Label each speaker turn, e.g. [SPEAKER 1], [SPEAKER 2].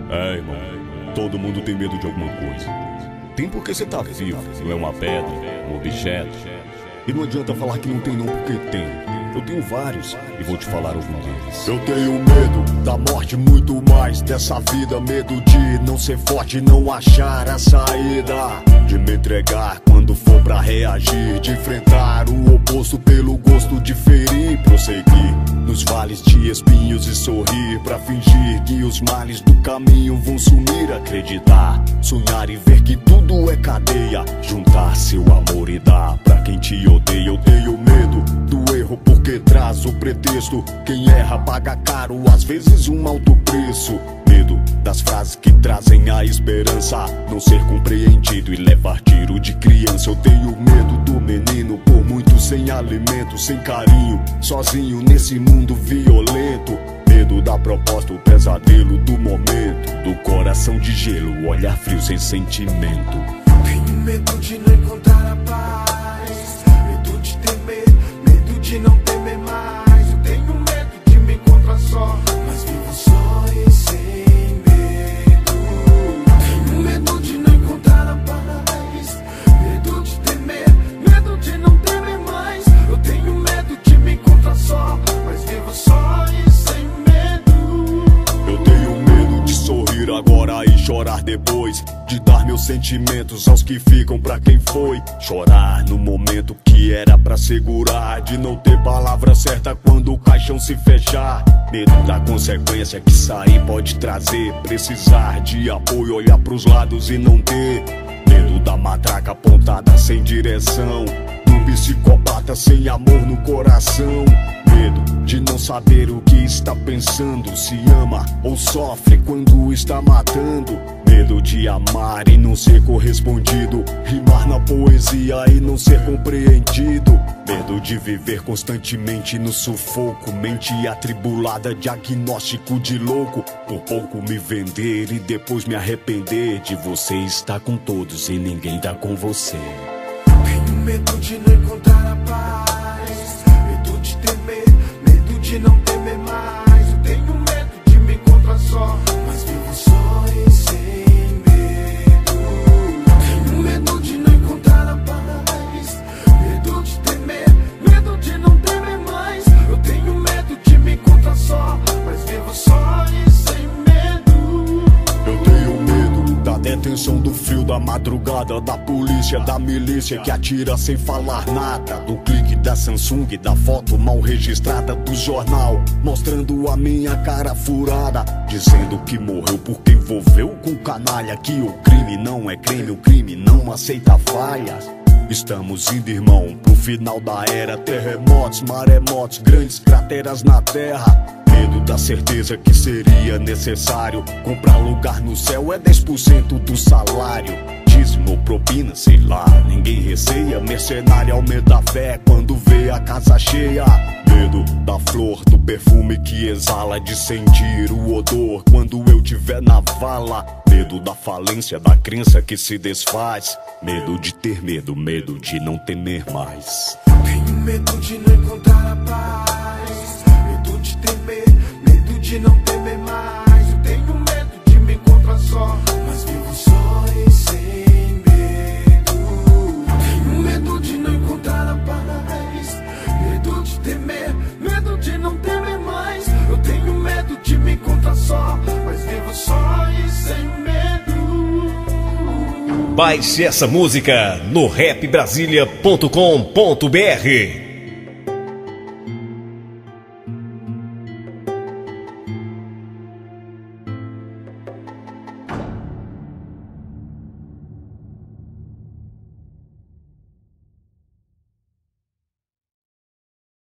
[SPEAKER 1] É, irmão, todo mundo tem medo de alguma coisa. Tem porque você tá vivo, não é uma pedra, um objeto. E não adianta falar que não tem não, porque tem. Eu tenho vários e vou te falar algum deles.
[SPEAKER 2] Eu tenho medo da morte, muito mais dessa vida. Medo de não ser forte, não achar a saída. De me entregar quando for pra reagir. De enfrentar o oposto pelo gosto de ferir. Prosseguir nos vales de espinhos e sorrir pra fingir que os males do caminho vão sumir. Acreditar, sonhar e ver que tudo é cadeia. Juntar seu amor e dar pra quem te odeia. Eu tenho medo do erro porque traz o pretexto. Quem erra paga caro, às vezes um alto preço. Medo das frases que trazem a esperança, não ser compreendido e levar tiro de criança. Eu tenho medo do menino, por muito sem alimento, sem carinho, sozinho nesse mundo violento. Medo da proposta, o pesadelo do momento, do coração de gelo, olhar frio sem sentimento.
[SPEAKER 3] Tenho medo de não encontrar a paz, medo de temer, medo de não temer mais. Eu tenho medo de me encontrar só, mas vivo só e sem medo. Tenho medo de não encontrar a paz, medo de temer, medo de não temer mais. Eu tenho medo de me encontrar só, mas vivo só e sem medo.
[SPEAKER 2] Eu tenho medo de sorrir agora e chorar depois, de dar meus sentimentos aos que ficam pra quem foi. Chorar no momento que era pra segurar, de não ter palavra certa quando o caixão se fechar. Medo da consequência que sair pode trazer. Precisar de apoio, olhar pros lados e não ter. Medo da matraca apontada sem direção, do psicopata sem amor no coração. Medo de não saber o que está pensando, se ama ou sofre quando está matando. Medo de amar e não ser correspondido, rimar na poesia e não ser compreendido. Medo de viver constantemente no sufoco, mente atribulada, diagnóstico de louco. Por pouco me vender e depois me arrepender de você estar com todos e ninguém tá com você.
[SPEAKER 3] Tenho medo de não encontrar a paz, medo de temer, medo de não temer mais. Eu tenho medo de me encontrar só, mas vivo só e sem medo. Tenho medo de não encontrar a paz, medo de temer, medo de não temer mais. Eu tenho medo de me encontrar só, mas vivo só e sem medo.
[SPEAKER 2] Eu tenho medo da detenção, do frio da madrugada, da polícia, da milícia que atira sem falar nada, do clique da Samsung, da foto mal registrada do jornal, mostrando a minha cara furada, dizendo que morreu porque envolveu com canalha, que o crime não é crime, o crime não aceita falhas. Estamos indo, irmão, pro final da era. Terremotos, maremotos, grandes crateras na terra. Medo da certeza que seria necessário comprar lugar no céu, é 10% do salário. Dízimo ou propina, sei lá, ninguém receia. Mercenário aumenta a fé quando vê a casa cheia. Medo da flor, do perfume que exala, de sentir o odor quando eu tiver na vala. Medo da falência, da crença que se desfaz. Medo de ter medo, medo de não temer mais.
[SPEAKER 3] Tenho medo de não encontrar a paz, medo de temer, medo de não temer mais. Eu tenho medo de me encontrar só, mas vivo só e sem medo. Tenho medo de não encontrar a paz, medo de temer, medo de não temer mais. Eu tenho medo de me encontrar só, mas vivo só e sem medo.
[SPEAKER 4] Baixe essa música no rapbrasilia.com.br.